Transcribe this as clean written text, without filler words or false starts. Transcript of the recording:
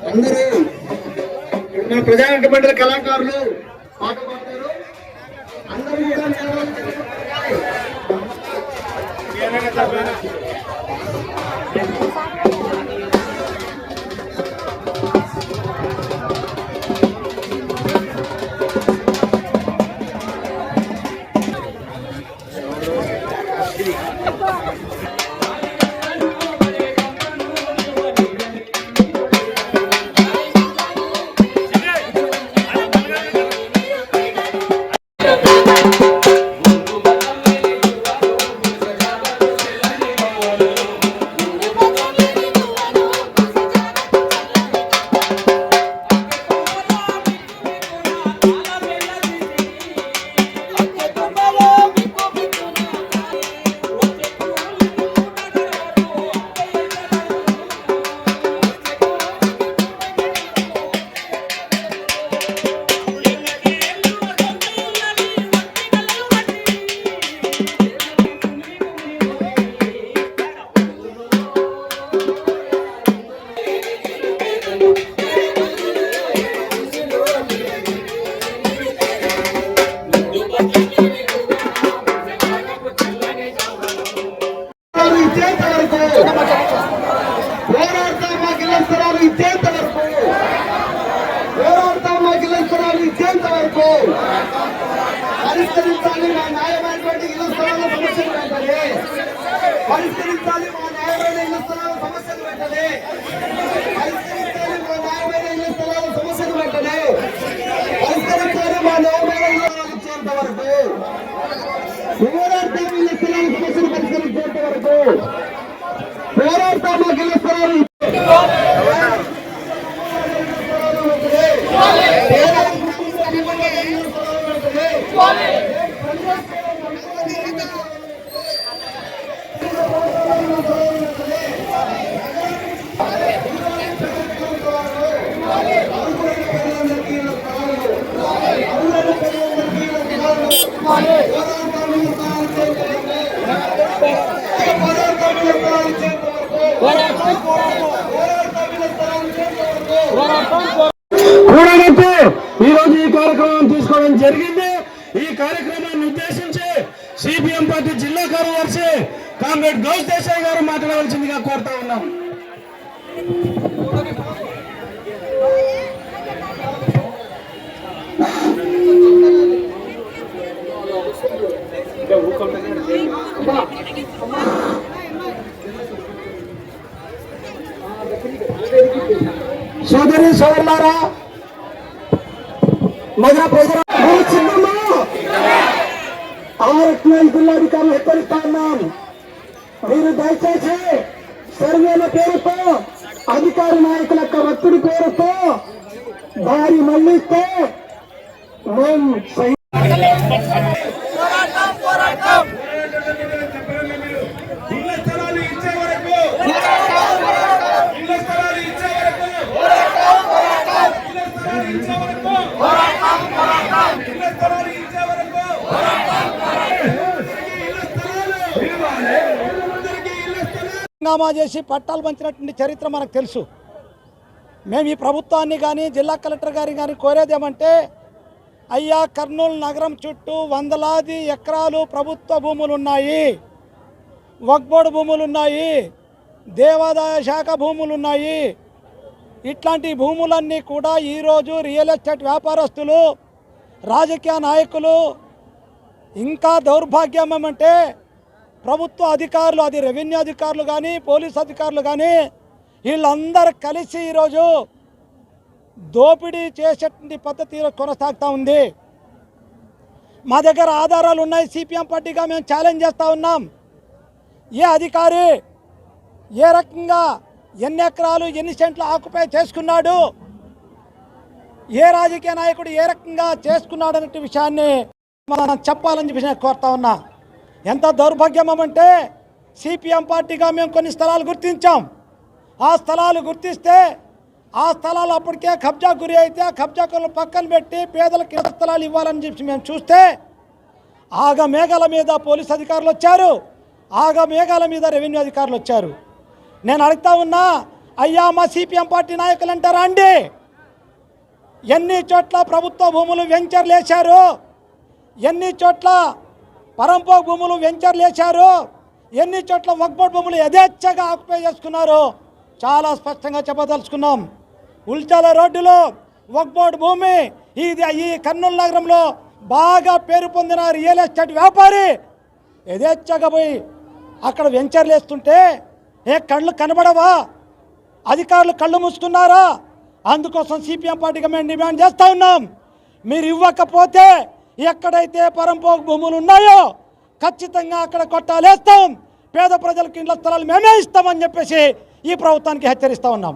అందరూ మన ప్రజానాట్య మండలి కళాకారులు పాట పాడతారు. అందరూ పరిష్కరించాలి. మా న్యాయమైనటువంటి ఇళ్ల స్థలాల సమస్యలు వెంటనే పరిష్కరించాలి. మా న్యాయమైన ఇళ్ల స్థలాల సమస్యలు వెంటనే పరిష్కరించాలి. మా న్యాయమైన ఇళ్ల స్థలాల సమస్యలు వెంటనే పరిష్కరించాలి. మా న్యాయమైన ఇళ్ల స్థలాలు ఇచ్చేంత వరకు పోరాడతాం. ఇళ్ల స్థలాల సమస్యలు పరిష్కరించేంత వరకు పోరాడతాం. మాకు ఇళ్ల స్థలాలు కూడగట్టు ఈరోజు ఈ కార్యక్రమం తీసుకోవడం జరిగింది. ఈ కార్యక్రమాన్ని ఉద్దేశించి సిపిఎం పార్టీ జిల్లా కార్యదర్శి కామ్రేడ్ గౌస్ దేశాయ్ గారు మాట్లాడవలసిందిగా కోరుతా ఉన్నాం. సోదరి సోదరులారా, నగర ప్రజల జిల్లాధికారులు హెచ్చరిస్తా ఉన్నాం. మీరు దయచేసి సర్వేల పేరుతో అధికార నాయకుల యొక్క ఒత్తిడి పేరుతో దారి మళ్లిస్తే మేము రాజీనామా చేసి పట్టాలు పంచినటువంటి చరిత్ర మనకు తెలుసు. మేము ఈ ప్రభుత్వాన్ని కానీ జిల్లా కలెక్టర్ గారిని కానీ కోరేదేమంటే, అయ్యా కర్నూలు నగరం చుట్టూ వందలాది ఎకరాలు ప్రభుత్వ భూములు ఉన్నాయి, వక్బోర్డు భూములు ఉన్నాయి, దేవాదాయ శాఖ భూములు ఉన్నాయి. ఇట్లాంటి భూములన్నీ కూడా ఈరోజు రియల్ ఎస్టేట్ వ్యాపారస్తులు, రాజకీయ నాయకులు, ఇంకా దౌర్భాగ్యం ఏమంటే ప్రభుత్వ అధికారులు, అది రెవెన్యూ అధికారులు కానీ పోలీస్ అధికారులు కానీ వీళ్ళందరూ కలిసి ఈరోజు దోపిడీ చేసేటువంటి పద్ధతి కొనసాగుతూ ఉంది. మా దగ్గర ఆధారాలు ఉన్నాయి. సిపిఎం పార్టీగా మేము ఛాలెంజ్ చేస్తూ ఉన్నాం. ఏ అధికారి ఏ రకంగా ఎన్ని ఎకరాలు ఎన్ని సెంట్లు ఆక్యుపై చేసుకున్నాడు, ఏ రాజకీయ నాయకుడు ఏ రకంగా చేసుకున్నాడు అనే విషయాన్ని మనం చెప్పాలని చెప్పి నేను కోరుతా ఉన్నా. ఎంత దౌర్భాగ్యం అంటే సిపిఎం పార్టీగా మేము కొన్ని స్థలాలు గుర్తించాం. ఆ స్థలాలు గుర్తిస్తే ఆ స్థలాలు అప్పటికే కబ్జా గురి అయితే ఆ కబ్జాకులను పక్కన పెట్టి పేదలకు స్థలాలు ఇవ్వాలని చెప్పి మేము చూస్తే ఆగ మేఘాల మీద పోలీస్ అధికారులు వచ్చారు, ఆగ మేఘాల మీద రెవెన్యూ అధికారులు వచ్చారు. నేను అడుగుతా ఉన్నా, అయ్యా మా సిపిఎం పార్టీ నాయకులు అంటారా అండి, ఎన్ని చోట్ల ప్రభుత్వ భూములు వెంచర్లు వేశారు, ఎన్ని చోట్ల పరంపోక్ భూములు వెంచర్లు వేశారు, ఎన్ని చోట్ల వక్ఫ్ బోర్డు భూములు యథేచ్ఛగా ఆక్యుపై చేసుకున్నారు, చాలా స్పష్టంగా చెప్పదలుచుకున్నాం. ఉల్చాల రోడ్డులో వక్ఫ్ బోర్డు భూమి, ఈ కర్నూలు నగరంలో బాగా పేరు పొందిన రియల్ ఎస్టేట్ వ్యాపారి యథేచ్ఛగా పోయి అక్కడ వెంచర్లు వేస్తుంటే కళ్ళు కనబడవా? అధికారులు కళ్ళు మూసుకున్నారా? అందుకోసం సిపిఎం పార్టీగా మేము డిమాండ్ చేస్తూ ఉన్నాం, మీరు ఇవ్వకపోతే ఎక్కడైతే పరంపోక్ భూములు ఉన్నాయో ఖచ్చితంగా అక్కడ కొట్టాలేస్తాం, పేద ప్రజలకు ఇండ్ల స్థలాలు మేమే ఇస్తామని చెప్పేసి ఈ ప్రభుత్వానికి హెచ్చరిస్తూ ఉన్నాం.